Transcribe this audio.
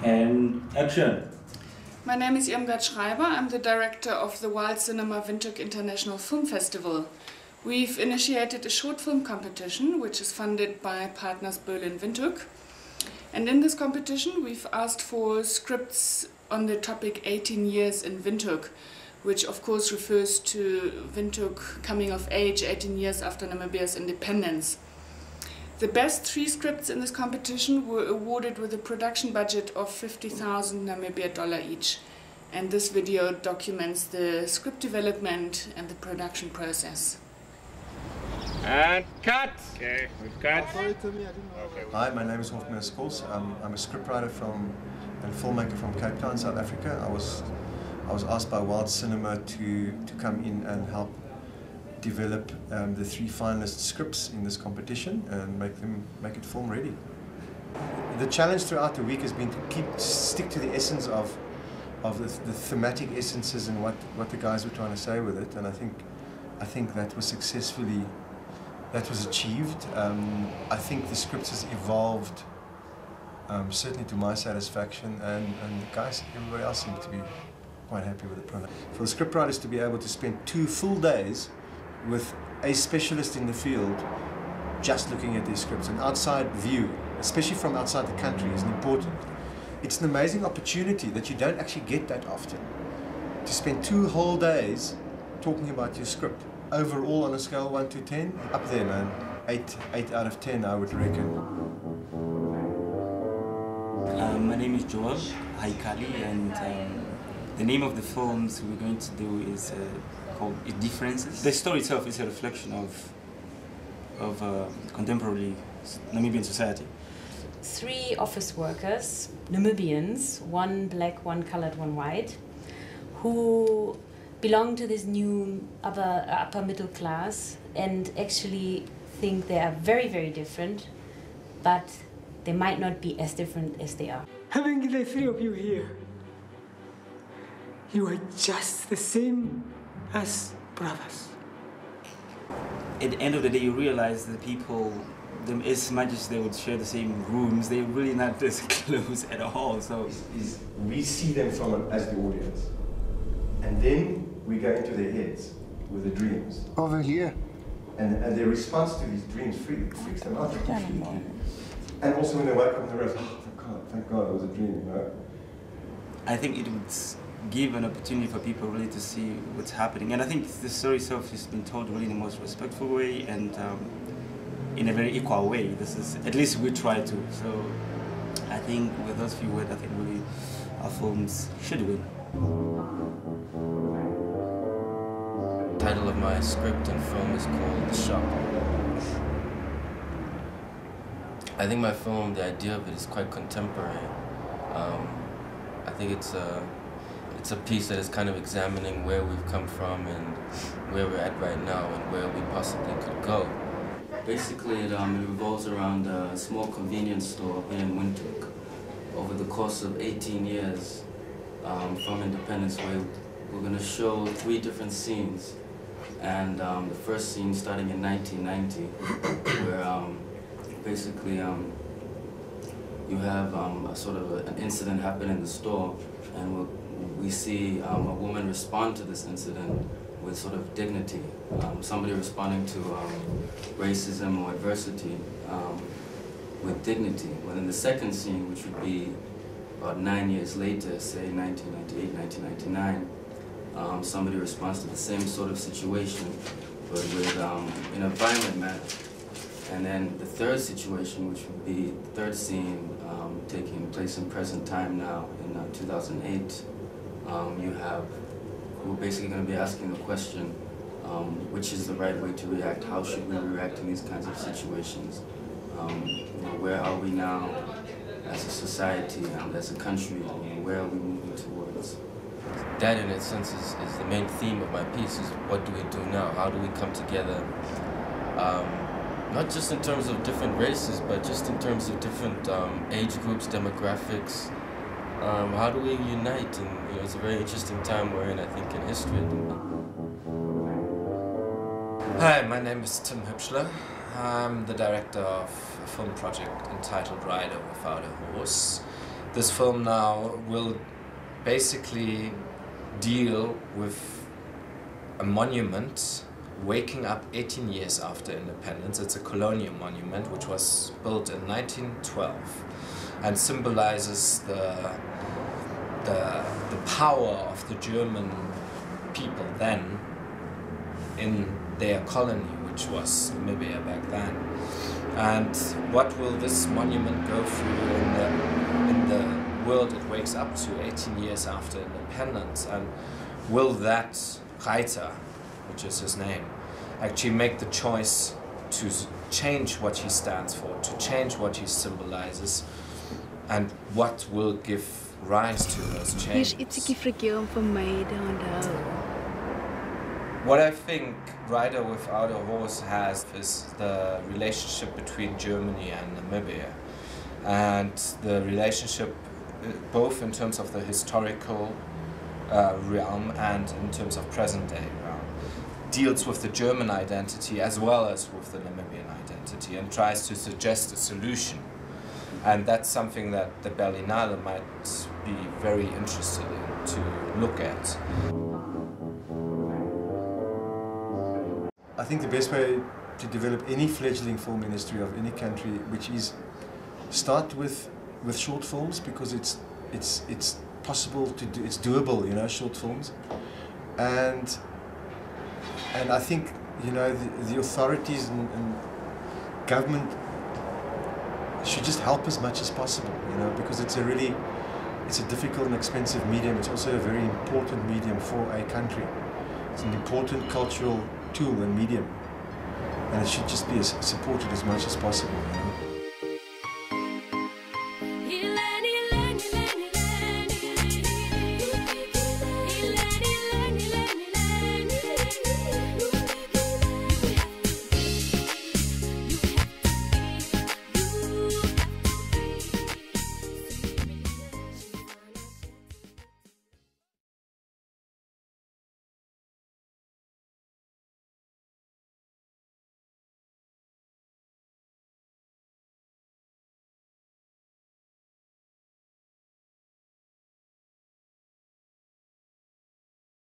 And action! My name is Irmgard Schreiber. I'm the director of the Wild Cinema WINDHOEK International Film Festival. We've initiated a short film competition which is funded by partners Berlin WINDHOEK. And in this competition we've asked for scripts on the topic 18 years in WINDHOEK, which of course refers to WINDHOEK coming of age 18 years after Namibia's independence. The best 3 scripts in this competition were awarded with a production budget of 50,000 Namibia dollar each. And this video documents the script development and the production process. And cut! Okay, we've cut. Hi, my name is Hofman Skols. I'm a scriptwriter and filmmaker from Cape Town, South Africa. I was asked by Wild Cinema to come in and help develop the 3 finalist scripts in this competition and make it film ready. The challenge throughout the week has been to stick to the essence of the thematic essences and what the guys were trying to say with it, and I think that was achieved. I think the script has evolved certainly to my satisfaction, and the guys, everybody else seemed to be quite happy with the product. For the scriptwriters to be able to spend 2 full days with a specialist in the field just looking at these scripts, an outside view, especially from outside the country, is important. It's an amazing opportunity that you don't actually get that often, to spend 2 whole days talking about your script. Overall, on a scale 1 to 10, up there, man. 8 out of 10, I would reckon. My name is Joel Haikali, and the name of the films we're going to do is called Differences. The story itself is a reflection of contemporary Namibian society. 3 office workers, Namibians, 1 black, 1 colored, 1 white, who belong to this new upper middle class and actually think they are very, very different, but they might not be as different as they are. Having the 3 of you here, you are just the same as brothers. At the end of the day, you realize that people, as much as they would share the same rooms, they're really not as close at all. So we see them as the audience, and then we go into their heads with the dreams. Over here. And their response to these dreams freaks them out completely. And also when they wake up and they realize, oh, thank God it was a dream, you know? I think it would give an opportunity for people really to see what's happening. And I think the story itself has been told really in the most respectful way and in a very equal way. This is, at least we try to. So I think with those few words, I think really our films should win. The title of my script and film is called The Shop. I think my film, the idea of it is quite contemporary. I think it's a piece that is kind of examining where we've come from and where we're at right now and where we possibly could go. Basically, it revolves around a small convenience store here in WINDHOEK. Over the course of 18 years from independence, we're going to show 3 different scenes. And the first scene starting in 1990, where basically you have a sort of an incident happen in the store, and we see a woman respond to this incident with sort of dignity, somebody responding to racism or adversity with dignity. But in the second scene, which would be about 9 years later, say 1998, 1999, somebody responds to the same sort of situation, but with in a violent manner. And then the third situation, which would be the third scene, taking place in present time now, in 2008, we're basically going to be asking the question, which is the right way to react? How should we react to these kinds of situations? Where are we now as a society, as a country? Where are we moving towards? That, in a sense, is the main theme of my piece, is what do we do now? How do we come together? Not just in terms of different races, but just in terms of different age groups, demographics. How do we unite? And it's a very interesting time we're in, I think, in history. Hi, my name is Tim Hübschler. I'm the director of a film project entitled Rider Without a Horse. this film now will basically deal with a monument waking up 18 years after independence. It's a colonial monument which was built in 1912 and symbolizes the power of the German people then in their colony, which was Namibia back then. And what will this monument go through in the world it wakes up to 18 years after independence? And will that Reiter, which is his name, actually make the choice to change what he stands for, to change what he symbolizes, and what will give rise to those changes? What I think Rider Without a Horse has is the relationship between Germany and Namibia, and the relationship both in terms of the historical realm and in terms of present-day realm, deals with the German identity as well as with the Namibian identity and tries to suggest a solution. And that's something that the Berlinale might be very interested in to look at. I think the best way to develop any fledgling film industry of any country, which is start with short films, because it's possible to do, it's doable, you know, short films, and I think, you know, the authorities and government should just help as much as possible, you know, because it's a difficult and expensive medium. It's also a very important medium for a country. It's an important cultural tool and medium, and it should just be supported as much as possible, you know.